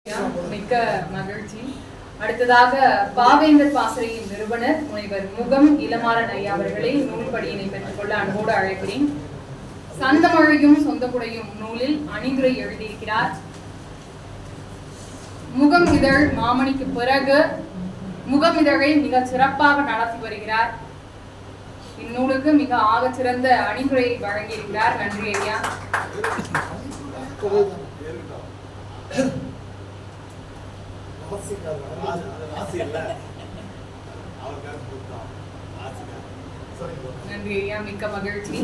மிக்க மகிழ்ச்சி. அடுத்ததாக பாவேந்தர் பாசறையின் நிறுவனர் முனைவர் முகம் இளமாறன் ஐயா அவர்களை நூல்படியினை பெற்றுக்கொள்ள அன்போடு அழைக்கிறேன். சந்தமழையும் சொந்தக்குடையும் நூலில் அணிந்துரை எழுதியிருக்கிறார். முகம் இதழ் மாமணிக்கு பிறகு முகம் இதழை மிக சிறப்பாக நடத்தி வருகிறார். இந்நூலுக்கு மிக ஆக சிறந்த அணிந்துரையை வழங்கியிருக்கிறார். நன்றி ஐயா. நன்றி ஐயா, மிக்க மகிழ்ச்சி.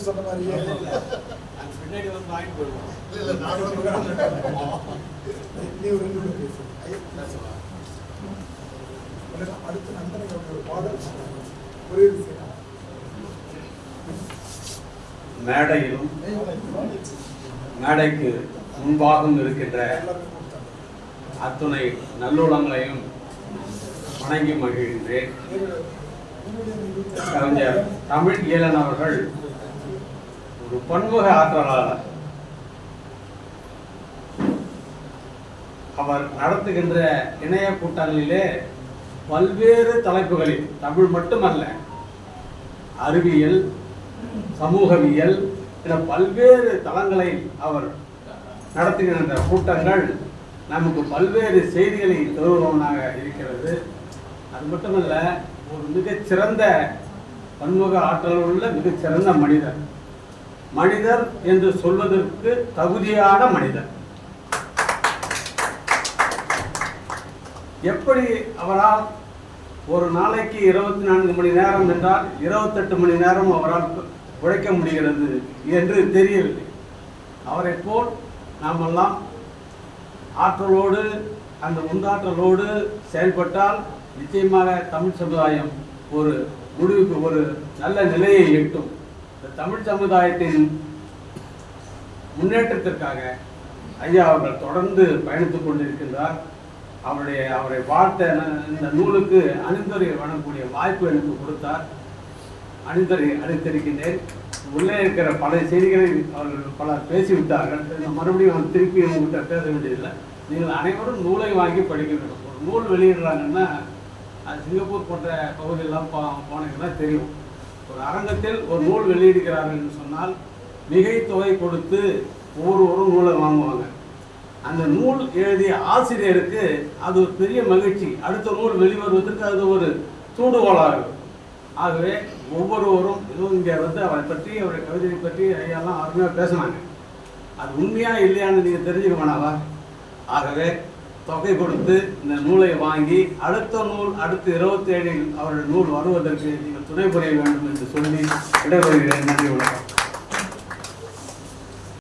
சொன்ன மாதிரியே அடுத்து நந்தனை ஒரு பாடல் ஒரே விஷயம் மேடையிலும் மேடைக்கு முன்பாகவும் இருக்கின்ற அத்துணை நல்லுளங்களையும் வணங்கி மகிழ்கின்றேன். கவிஞர் தமிழ் ஈழன் அவர்கள் ஒரு பன்முக ஆற்றலாளர். அவர் நடத்துகின்ற இணைய கூட்டங்களிலே பல்வேறு தலைப்புகளில் தமிழ் மட்டுமல்ல, அறிவியல், சமூகவியல் என பல்வேறு தளங்களை அவர் நடத்துகின்ற கூட்டங்கள் நமக்கு பல்வேறு செய்திகளை தருவதாக இருக்கிறது. அது மட்டுமல்ல, ஒரு மிகச்சிறந்த பன்முக ஆற்றல் உள்ள மிகச்சிறந்த மனிதர் என்று சொல்வதற்கு தகுதியான மனிதர். எப்படி அவரால் ஒரு நாளைக்கு 24 மணி நேரம் என்றால் 28 மணி நேரம் அவரால் உழைக்க முடிகிறது என்று தெரியவில்லை. அவரை போல் நாமெல்லாம் ஆற்றலோடு அந்த உந்தாற்றலோடு செயல்பட்டால் நிச்சயமாக தமிழ் சமுதாயம் ஒரு முடிவுக்கு ஒரு நல்ல நிலையை எட்டும். இந்த தமிழ் சமுதாயத்தின் முன்னேற்றத்திற்காக ஐயா அவர்கள் தொடர்ந்து பயணித்துக் கொண்டிருக்கின்றார். அவரை வாழ்த்த இந்த நூலுக்கு அணிந்துரை வழங்கக்கூடிய வாய்ப்பு எனக்கு கொடுத்தார். அணிந்துரை அளித்திருக்கின்றேன். உள்ளே இருக்கிற பல செய்திகளை அவர்கள் பலர் பேசிவிட்டார்கள். மறுபடியும் திருப்பி உங்கள்கிட்ட பேச வேண்டியதில்லை. நீங்கள் அனைவரும் நூலை வாங்கி படிக்க வேண்டும். ஒரு நூல் வெளியிடுறாங்கன்னா அது சிங்கப்பூர் போன்ற பகுதியெல்லாம் போனீங்கன்னா தெரியும். ஒரு அரங்கத்தில் ஒரு நூல் வெளியிடுகிறார்கள் என்று சொன்னால் மிகை தொகை கொடுத்து ஒவ்வொருவரும் நூலை வாங்குவாங்க. அந்த நூல் எழுதிய ஆசிரியருக்கு அது ஒரு பெரிய மகிழ்ச்சி. அடுத்த நூல் வெளிவருவதற்கு அது ஒரு தூண்டுகோலாக இருக்கும். ஆகவே ஒவ்வொருவரும் இதுவும் இங்கே அவரை பற்றி அவருடைய கவிதையை பற்றி ஐயாலாம் அருமையாக பேசினாங்க. அது உண்மையா இல்லையான்னு நீங்கள் தெரிஞ்சுக்க வேணாவா? ஆகவே தொகை கொடுத்து இந்த நூலை வாங்கி அடுத்த நூல் அடுத்த 27 அவருடைய நூல் வருவதற்கு நீங்கள் துணை புரிய வேண்டும் என்று சொல்லி விடைபெறுகிறேன். நன்றி, வணக்கம்.